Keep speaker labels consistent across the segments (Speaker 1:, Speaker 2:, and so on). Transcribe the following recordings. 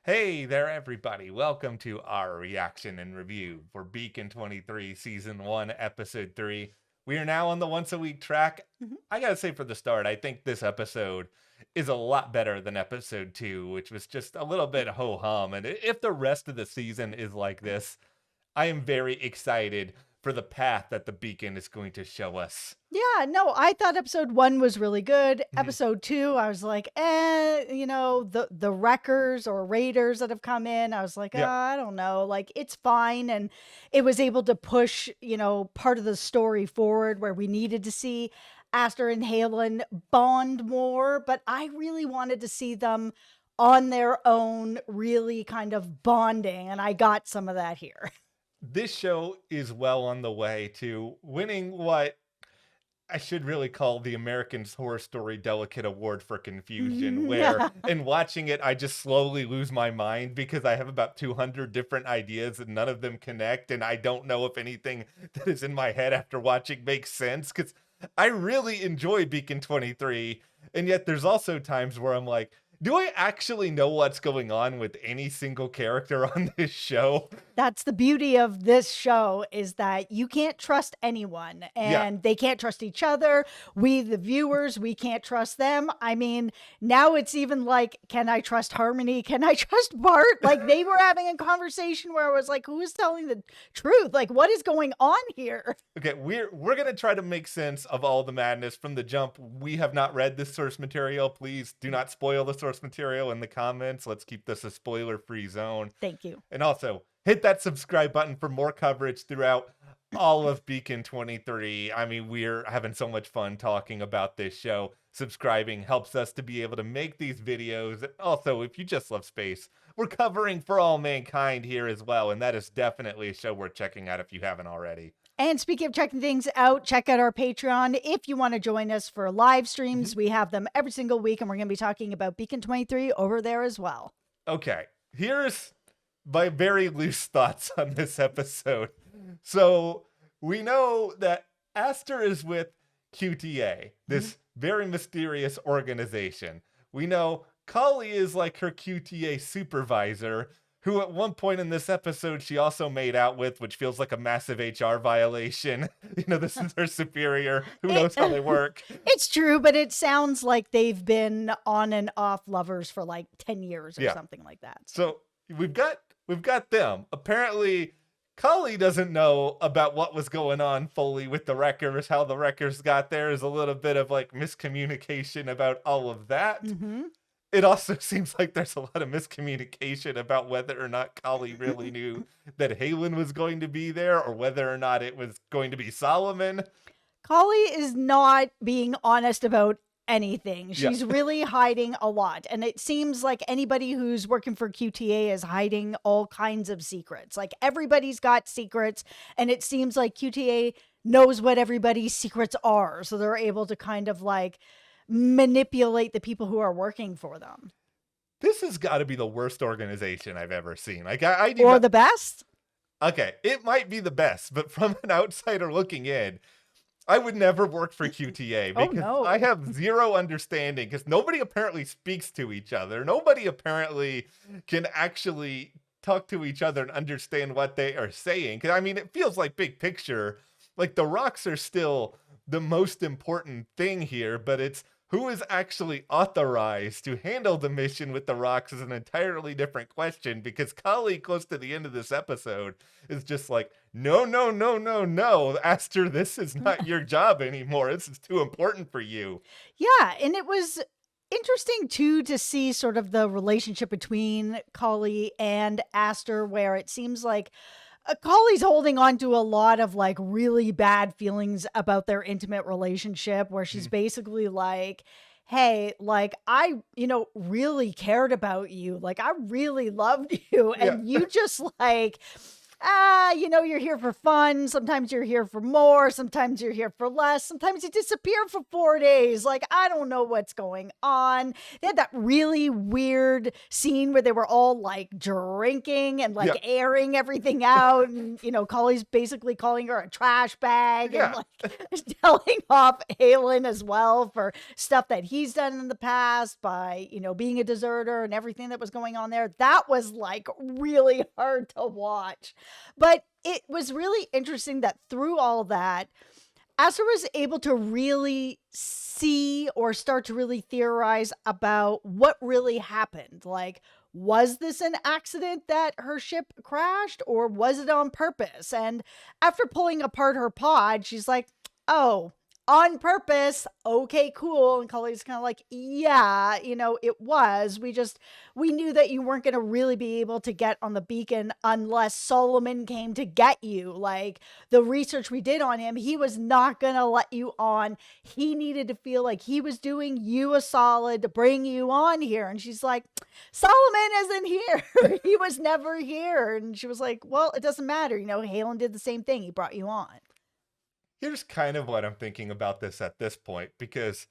Speaker 1: Hey there, everybody. Welcome to our reaction and review for Beacon 23, Season 1, Episode 3. We are now on the once-a-week track.
Speaker 2: Mhm.
Speaker 1: I gotta say for the start, I think this episode is a lot better than Episode 2, which was just a little bit ho-hum. And if the rest of the season is like this, I am very excited for the path that the Beacon is going to show us.
Speaker 2: Yeah, no, I thought episode 1 was really good.
Speaker 1: Mhm.
Speaker 2: Episode 2, I was like, the wreckers or raiders that have come in, I was like,
Speaker 1: Yeah.
Speaker 2: I don't know, like it's fine. And it was able to push, part of the story forward where we needed to see Aster and Halen bond more, but I really wanted to see them on their own, really kind of bonding, and I got some of that here.
Speaker 1: This show is well on the way to winning what I should really call the American Horror Story Delicate Award for Confusion, where in watching it, I just slowly lose my mind because I have about 200 different ideas and none of them connect. And I don't know if anything that is in my head after watching makes sense because I really enjoy Beacon 23. And yet there's also times where I'm like, do I actually know what's going on with any single character on this show?
Speaker 2: That's the beauty of this show, is that you can't trust anyone
Speaker 1: Yeah.
Speaker 2: and they can't trust each other. We, the viewers, we can't trust them. I mean, now it's even like, can I trust Harmony? Can I trust Bart? Like they were having a conversation where I was like, who is telling the truth? Like what is going on here?
Speaker 1: Okay, we're gonna try to make sense of all the madness from the jump. We have not read this source material. Please do not spoil the source material in the comments. Let's keep this a spoiler-free zone.
Speaker 2: Thank you.
Speaker 1: And also, hit that subscribe button for more coverage throughout all of Beacon 23. I mean, we're having so much fun talking about this show. Subscribing helps us to be able to make these videos. And also, if you just love space, we're covering For All Mankind here as well. And that is definitely a show worth checking out if you haven't already.
Speaker 2: And speaking of checking things out, check out our Patreon if you want to join us for live streams. We have them every single week, and we're going to be talking about Beacon 23 over there as well.
Speaker 1: Okay, here's my very loose thoughts on this episode. So we know that Aster is with QTA, this very mysterious organization. We know Kali is like her QTA supervisor, who at one point in this episode she also made out with, which feels like a massive HR violation. This is her superior. Who knows how they work?
Speaker 2: It's true, but it sounds like they've been on and off lovers for like 10 years or something like that.
Speaker 1: So we've got them. Apparently, Kali doesn't know about what was going on fully with the Wreckers. How the Wreckers got there is a little bit of like miscommunication about all of that. It also seems like there's a lot of miscommunication about whether or not Kali really knew that Halen was going to be there or whether or not it was going to be Solomon.
Speaker 2: Kali is not being honest about anything. She's really hiding a lot. And it seems like anybody who's working for QTA is hiding all kinds of secrets. Like everybody's got secrets, and it seems like QTA knows what everybody's secrets are. So they're able to kind of like manipulate the people who are working for them.
Speaker 1: This has got to be the worst organization I've ever seen. Like
Speaker 2: Or the best?
Speaker 1: Okay, it might be the best, but from an outsider looking in, I would never work for QTA because I have zero understanding because nobody apparently speaks to each other. Nobody apparently can actually talk to each other and understand what they are saying. Because I mean, it feels like big picture, like the rocks are still the most important thing here, but it's who is actually authorized to handle the mission with the rocks is an entirely different question, because Kali, close to the end of this episode, is just like, no, no, no, no, no, Aster, this is not your job anymore. This is too important for you.
Speaker 2: Yeah, and it was interesting too to see sort of the relationship between Kali and Aster, where it seems like Kali's holding on to a lot of like really bad feelings about their intimate relationship, where she's basically like, hey, like I, really cared about you. Like I really loved you. And you just like you're here for fun. Sometimes you're here for more. Sometimes you're here for less. Sometimes you disappear for 4 days. Like, I don't know what's going on. They had that really weird scene where they were all like drinking and like airing everything out. And, Colley's basically calling her a trash bag and like telling off Halen as well for stuff that he's done in the past by, being a deserter and everything that was going on there. That was like really hard to watch. But it was really interesting that through all that, Aster was able to really see or start to really theorize about what really happened. Like, was this an accident that her ship crashed, or was it on purpose? And after pulling apart her pod, she's like, oh, on purpose. Okay, cool. And Colley's kind of like, yeah, it was. We knew that you weren't going to really be able to get on the beacon unless Solomon came to get you. Like, the research we did on him, he was not going to let you on. He needed to feel like he was doing you a solid to bring you on here. And she's like, Solomon isn't here. He was never here. And she was like, well, it doesn't matter. Halen did the same thing. He brought you on.
Speaker 1: Here's kind of what I'm thinking about this at this point, because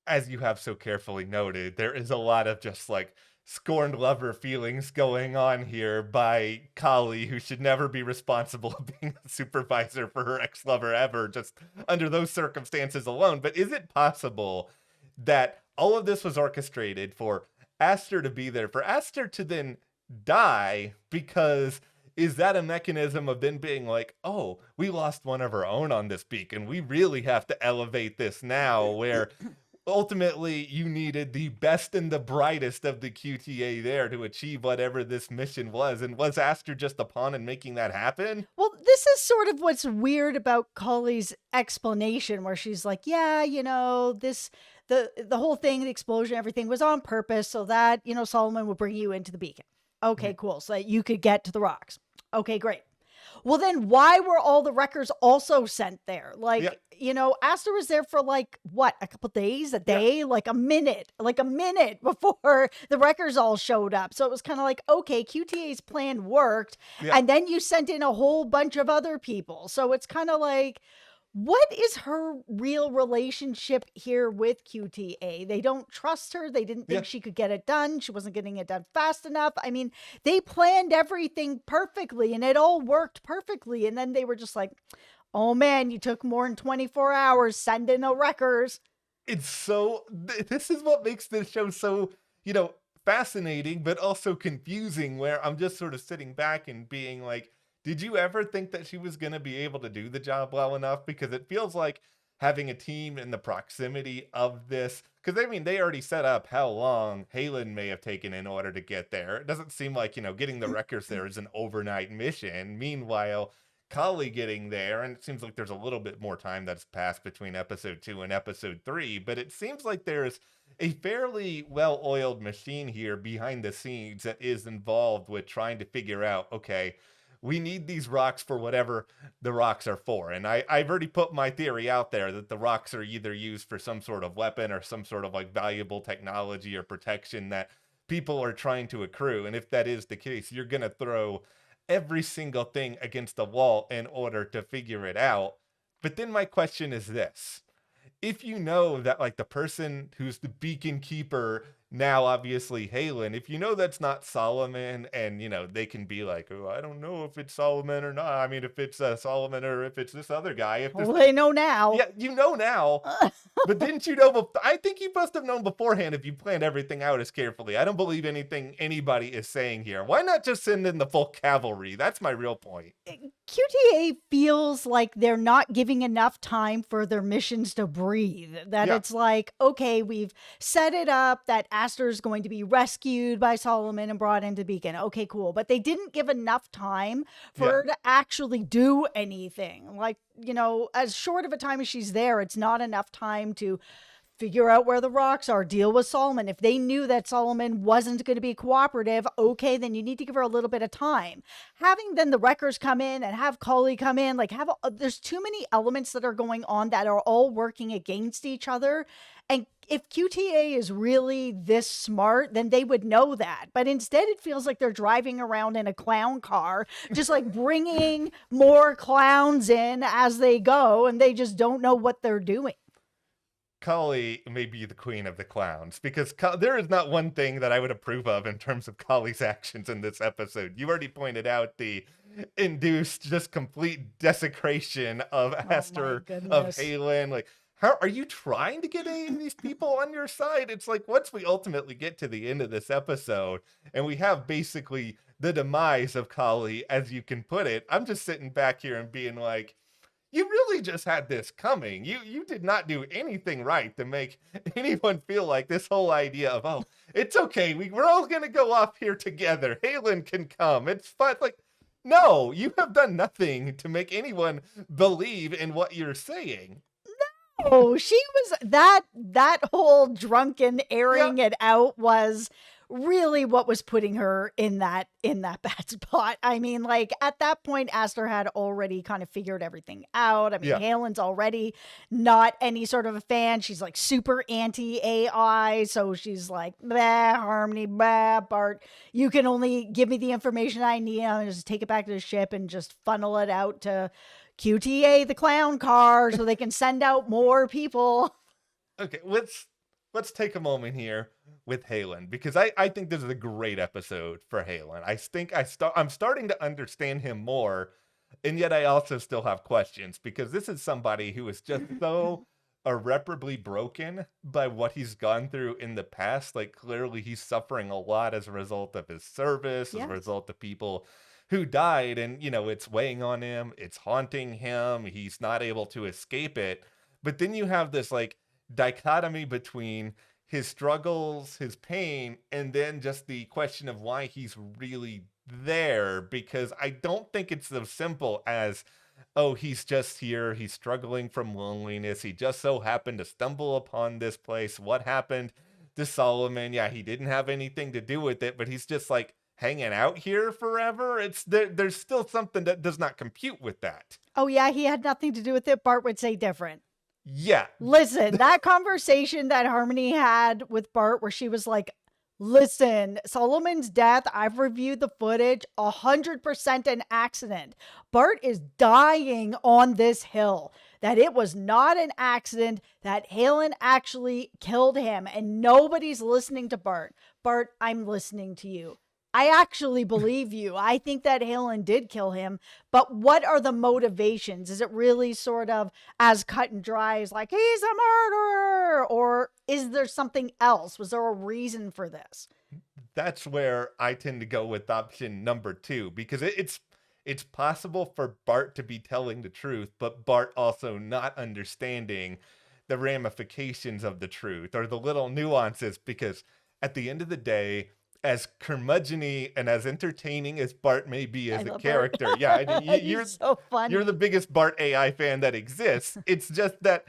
Speaker 1: as you have so carefully noted, there is a lot of just like scorned lover feelings going on here by Colley, who should never be responsible for being a supervisor for her ex-lover ever, just under those circumstances alone. But is it possible that all of this was orchestrated for Aster to be there, for Aster to then die? Because is that a mechanism of then being like, oh, we lost one of our own on this beacon. We really have to elevate this now, where ultimately you needed the best and the brightest of the QTA there to achieve whatever this mission was. And was Aster just a pawn in making that happen?
Speaker 2: Well, this is sort of what's weird about Colley's explanation, where she's like, yeah, the whole thing, the explosion, everything was on purpose so that, Solomon would bring you into the beacon. Okay, cool. So that you could get to the rocks. Okay, great. Well, then why were all the wreckers also sent there? Like, Aster was there for like, what, a couple days, a day, like a minute before the wreckers all showed up. So it was kind of like, okay, QTA's plan worked. And then you sent in a whole bunch of other people. So it's kind of like, what is her real relationship here with QTA? They don't trust her. They didn't think she could get it done. She wasn't getting it done fast enough. I mean, they planned everything perfectly and it all worked perfectly. And then they were just like, oh man, you took more than 24 hours sending the wreckers.
Speaker 1: It's so, this is what makes this show so, fascinating, but also confusing, where I'm just sort of sitting back and being like, did you ever think that she was going to be able to do the job well enough? Because it feels like having a team in the proximity of this, because they already set up how long Halen may have taken in order to get there. It doesn't seem like, getting the wreckers there is an overnight mission. Meanwhile, Colley getting there, and it seems like there's a little bit more time that's passed between episode 2 and episode 3, but it seems like there's a fairly well-oiled machine here behind the scenes that is involved with trying to figure out, okay, we need these rocks for whatever the rocks are for. And I've already put my theory out there that the rocks are either used for some sort of weapon or some sort of like valuable technology or protection that people are trying to accrue. And if that is the case, you're going to throw every single thing against the wall in order to figure it out. But then my question is this. If you know that like the person who's the beacon keeper, now obviously Halen, if you know that's not Solomon, and they can be like, oh, I don't know if it's Solomon or not. I mean, if it's Solomon or if it's this other guy.
Speaker 2: Well, they know now.
Speaker 1: Yeah, you know now. But didn't you know? I think you must have known beforehand if you planned everything out as carefully. I don't believe anything anybody is saying here. Why not just send in the full cavalry? That's my real point.
Speaker 2: QTA feels like they're not giving enough time for their missions to breathe. That it's like, okay, we've set it up that Aster is going to be rescued by Solomon and brought into Beacon. Okay, cool. But they didn't give enough time for her to actually do anything. Like, as short of a time as she's there, it's not enough time to figure out where the rocks are, deal with Solomon. If they knew that Solomon wasn't going to be cooperative, okay, then you need to give her a little bit of time. Having then the wreckers come in and have Cully come in, like there's too many elements that are going on that are all working against each other. And if QTA is really this smart, then they would know that. But instead, it feels like they're driving around in a clown car, just like bringing more clowns in as they go, and they just don't know what they're doing.
Speaker 1: Cully may be the queen of the clowns, because there is not one thing that I would approve of in terms of Cully's actions in this episode. You already pointed out the induced, just complete desecration of Aster, of Halen. Like, how are you trying to get any of these people on your side? It's like, once we ultimately get to the end of this episode, and we have basically the demise of Cully, as you can put it, I'm just sitting back here and being like, you really just had this coming. You did not do anything right to make anyone feel like this whole idea of, oh, it's okay, we're all going to go off here together. Halen can come. It's fine. Like, no, you have done nothing to make anyone believe in what you're saying.
Speaker 2: No, she was that whole drunken airing it out was really what was putting her in that bad spot. I mean, like, at that point, Aster had already kind of figured everything out. I mean, Halen's already not any sort of a fan. She's like super anti-AI. So she's like, bah, Harmony, bah, Bart, you can only give me the information I need. I'll just take it back to the ship and just funnel it out to QTA, the clown car, so they can send out more people.
Speaker 1: Okay, let's take a moment here with Halen, because I think this is a great episode for Halen. I think I'm starting to understand him more, and yet I also still have questions, because this is somebody who is just so irreparably broken by what he's gone through in the past. Like, clearly he's suffering a lot as a result of his service, as a result of people who died, and, you know, it's weighing on him, it's haunting him, he's not able to escape it. But then you have this, like, dichotomy between his struggles, his pain, and then just the question of why he's really there, because I don't think it's so simple as, oh, he's just here, he's struggling from loneliness, he just so happened to stumble upon this place. What happened to Solomon? Yeah, he didn't have anything to do with it, but he's just like hanging out here forever. There's still something that does not compute with that.
Speaker 2: Oh yeah, he had nothing to do with it. Bart would say different.
Speaker 1: Yeah.
Speaker 2: Listen, that conversation that Harmony had with Bart, where she was like, listen, Solomon's death, I've reviewed the footage, 100% an accident. Bart is dying on this hill. That it was not an accident, that Halen actually killed him, and nobody's listening to Bart. Bart, I'm listening to you. I actually believe you. I think that Halen did kill him, but what are the motivations? Is it really sort of as cut and dry as like, he's a murderer? Or is there something else? Was there a reason for this?
Speaker 1: That's where I tend to go with option number 2, because it's possible for Bart to be telling the truth, but Bart also not understanding the ramifications of the truth or the little nuances, because at the end of the day, as curmudgeon-y and as entertaining as Bart may be as a character, you're
Speaker 2: so funny.
Speaker 1: You're the biggest Bart AI fan that exists. It's just that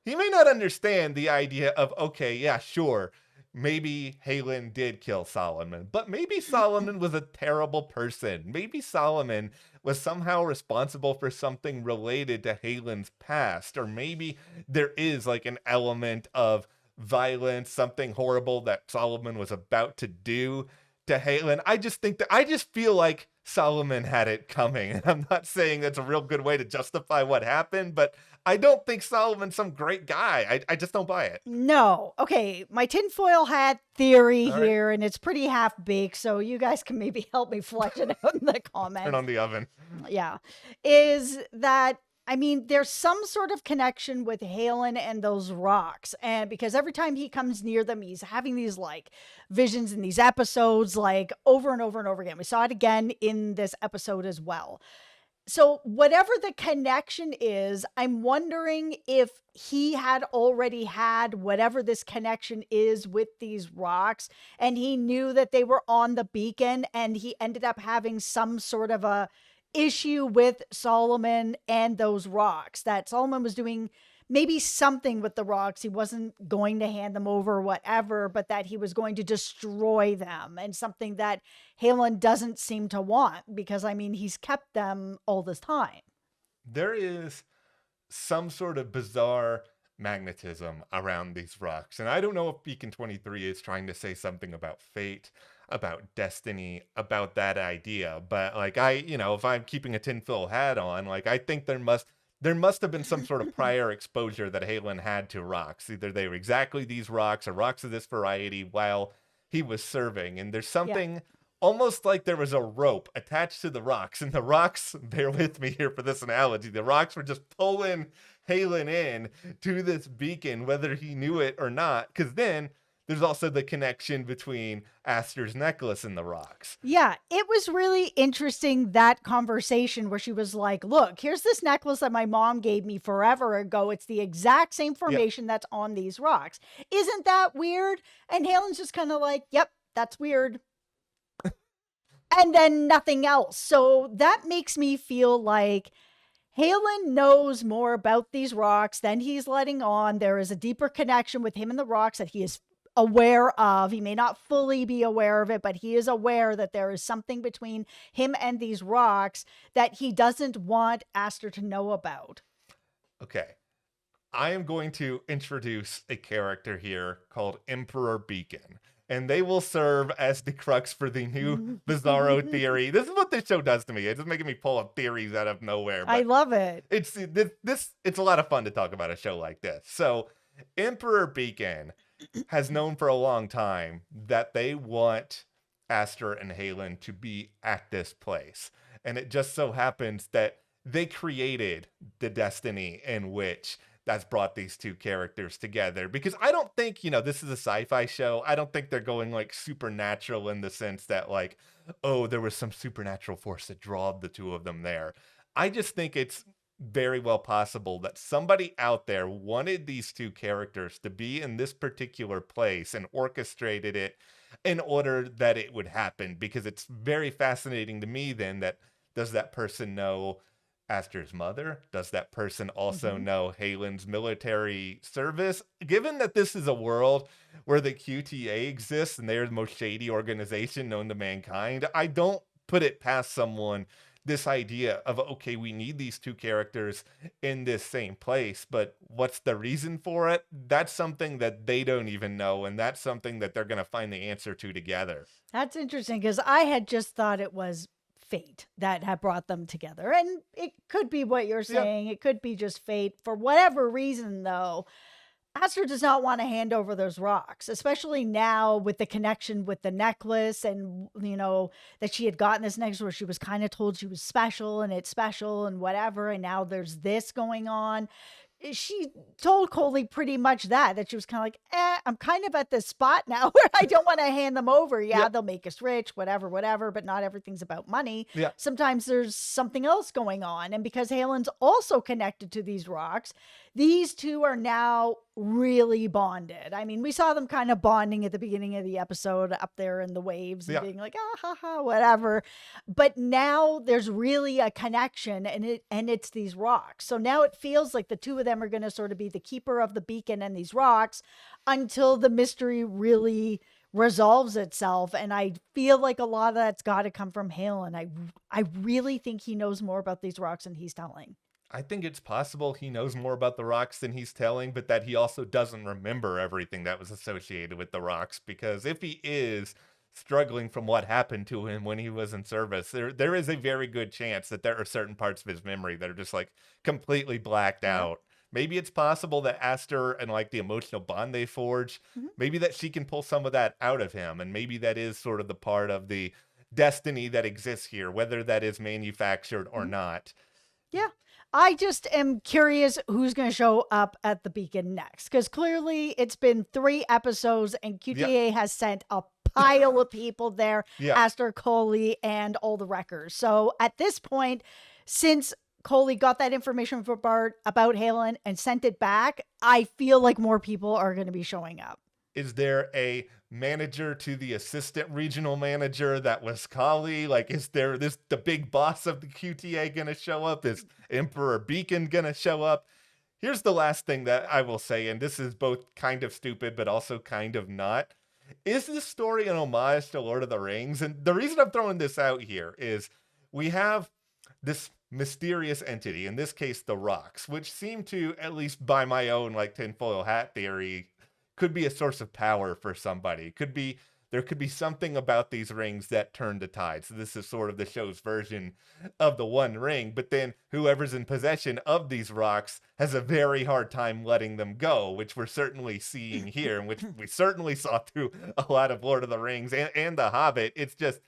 Speaker 1: he may not understand the idea of, okay, yeah, sure, maybe Halen did kill Solomon, but maybe Solomon was a terrible person. Maybe Solomon was somehow responsible for something related to Halen's past, or maybe there is like an element of violence, something horrible that Solomon was about to do to Halen. I just feel like Solomon had it coming. And I'm not saying that's a real good way to justify what happened, but I don't think Solomon's some great guy. I just don't buy it.
Speaker 2: No. Okay, my tinfoil hat theory here, and it's pretty half-baked, so you guys can maybe help me flesh it out in the comments.
Speaker 1: Turn on the oven.
Speaker 2: Yeah. Is that, I mean, there's some sort of connection with Halen and those rocks. And because every time he comes near them, he's having these like visions in these episodes, like over and over and over again. We saw it again in this episode as well. So whatever the connection is, I'm wondering if he had already had whatever this connection is with these rocks, and he knew that they were on the beacon, and he ended up having some sort of a issue with Solomon and those rocks, that Solomon was doing maybe something with the rocks. He wasn't going to hand them over or whatever, but that he was going to destroy them, and something that Halen doesn't seem to want because, I mean, he's kept them all this time.
Speaker 1: There is some sort of bizarre magnetism around these rocks. And I don't know if Beacon 23 is trying to say something about fate, about destiny, about that idea. But like if I'm keeping a tinfoil hat on, like I think there must have been some sort of prior exposure that Halen had to rocks. Either they were exactly these rocks or rocks of this variety while he was serving. And there's something almost like there was a rope attached to the rocks, and the rocks, bear with me here for this analogy, the rocks were just pulling Halen in to this beacon, whether he knew it or not, because then there's also the connection between Aster's necklace and the rocks.
Speaker 2: Yeah, it was really interesting, that conversation where she was like, look, here's this necklace that my mom gave me forever ago. It's the exact same formation that's on these rocks. Isn't that weird? And Halen's just kind of like, yep, that's weird. And then nothing else. So that makes me feel like Halen knows more about these rocks than he's letting on. There is a deeper connection with him and the rocks that he is aware of. He may not fully be aware of it, but he is aware that there is something between him and these rocks that he doesn't want Aster to know about.
Speaker 1: Okay. I am going to introduce a character here called Emperor Beacon. And they will serve as the crux for the new Bizarro theory. This is what this show does to me. It's just making me pull up theories out of nowhere.
Speaker 2: I love it.
Speaker 1: It's a lot of fun to talk about a show like this. So Emperor Beacon has known for a long time that they want Aster and Halen to be at this place. And it just so happens that they created the destiny in which that's brought these two characters together, because I don't think, this is a sci-fi show. I don't think they're going like supernatural in the sense that like, oh, there was some supernatural force that drawed the two of them there. I just think it's very well possible that somebody out there wanted these two characters to be in this particular place and orchestrated it in order that it would happen, because it's very fascinating to me then that, does that person know Aster's mother? Does that person also know Halen's military service? Given that this is a world where the QTA exists and they're the most shady organization known to mankind, I don't put it past someone, this idea of, okay, we need these two characters in this same place, but what's the reason for it? That's something that they don't even know, and that's something that they're going to find the answer to together.
Speaker 2: That's interesting, because I had just thought it was fate that had brought them together, and it could be what you're saying. It could be just fate. For whatever reason, though, Aster does not want to hand over those rocks, especially now with the connection with the necklace, and that she had gotten this necklace where she was kind of told she was special, and it's special and whatever, and now there's this going on. She told Coley pretty much that she was kind of like, I'm kind of at this spot now where I don't want to hand them over. Yeah, they'll make us rich, whatever, but not everything's about money.
Speaker 1: Yeah.
Speaker 2: Sometimes there's something else going on. And because Halen's also connected to these rocks, these two are now really bonded. I mean, we saw them kind of bonding at the beginning of the episode up there in the waves and being like, ha ha, whatever. But now there's really a connection, and it's these rocks. So now it feels like the two of them are going to sort of be the keeper of the beacon and these rocks until the mystery really resolves itself. And I feel like a lot of that's got to come from Halen. I really think he knows more about these rocks than he's telling.
Speaker 1: I think it's possible he knows more about the rocks than he's telling, but that he also doesn't remember everything that was associated with the rocks, because if he is struggling from what happened to him when he was in service, there is a very good chance that there are certain parts of his memory that are just like completely blacked out. Maybe it's possible that Aster and like the emotional bond they forge, maybe that she can pull some of that out of him, and maybe that is sort of the part of the destiny that exists here, whether that is manufactured or not.
Speaker 2: Yeah. I just am curious who's going to show up at the beacon next, because clearly it's been 3 episodes and QTA has sent a pile of people there, Aster, Coley, and all the wreckers. So at this point, since Coley got that information from Bart about Halen and sent it back, I feel like more people are going to be showing up.
Speaker 1: Is there a manager to the assistant regional manager that was Coley? Like, is there the big boss of the QTA going to show up? Is Emperor Beacon going to show up? Here's the last thing that I will say, and this is both kind of stupid, but also kind of not. Is this story an homage to Lord of the Rings? And the reason I'm throwing this out here is we have this mysterious entity, in this case, the rocks, which seem to, at least by my own like tinfoil hat theory, could be a source of power for somebody. There could be something about these rings that turn the tide. So this is sort of the show's version of the One Ring, but then whoever's in possession of these rocks has a very hard time letting them go, which we're certainly seeing here, and which we certainly saw through a lot of Lord of the Rings and The Hobbit. It's just,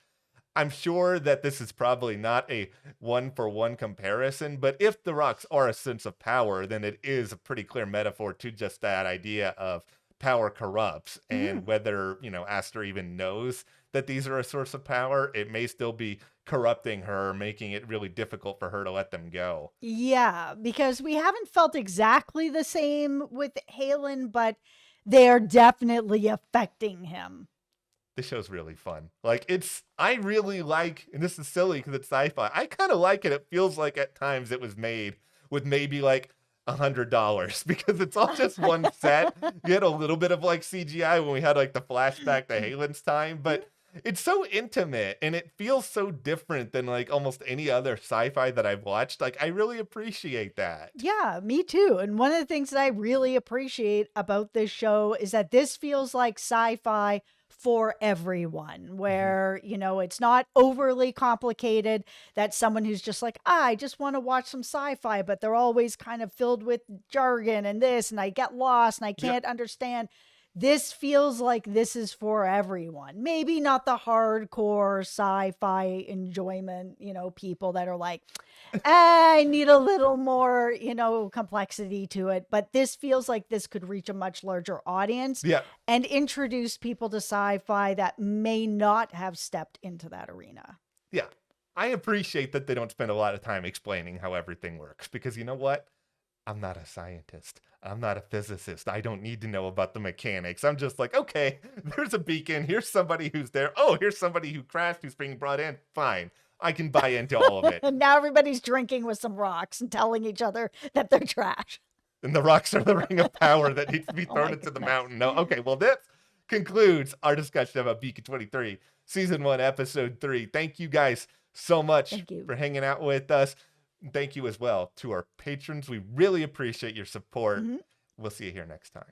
Speaker 1: I'm sure that this is probably not a one-for-one comparison, but if the rocks are a sense of power, then it is a pretty clear metaphor to just that idea of power corrupts, and whether, Aster even knows that these are a source of power, it may still be corrupting her, making it really difficult for her to let them go.
Speaker 2: Yeah, because we haven't felt exactly the same with Halen, but they're definitely affecting him.
Speaker 1: This show's really fun. I really like, and this is silly because it's sci-fi, I kind of like it. It feels like at times it was made with maybe like $100 because it's all just one set. You had a little bit of like CGI when we had like the flashback to Halen's time, but it's so intimate and it feels so different than like almost any other sci-fi that I've watched. Like, I really appreciate that.
Speaker 2: Yeah, me too. And one of the things that I really appreciate about this show is that this feels like sci-fi for everyone, where, it's not overly complicated, that someone who's just like, I just want to watch some sci-fi, but they're always kind of filled with jargon and this, and I get lost and I can't understand. This feels like this is for everyone. Maybe not the hardcore sci-fi enjoyment, people that are like, I need a little more, complexity to it. But this feels like this could reach a much larger audience and introduce people to sci-fi that may not have stepped into that arena.
Speaker 1: Yeah. I appreciate that they don't spend a lot of time explaining how everything works, because you know what? I'm not a scientist. I'm not a physicist. I don't need to know about the mechanics. I'm just like, okay, there's a beacon. Here's somebody who's there. Oh, here's somebody who crashed who's being brought in. Fine. I can buy into all of it.
Speaker 2: And now everybody's drinking with some rocks and telling each other that they're trash.
Speaker 1: And the rocks are the ring of power that needs to be thrown into the mountain. No, okay, well, this concludes our discussion about Beacon 23, Season 1, Episode 3. Thank you guys so much for hanging out with us. Thank you as well to our patrons. We really appreciate your support. We'll see you here next time.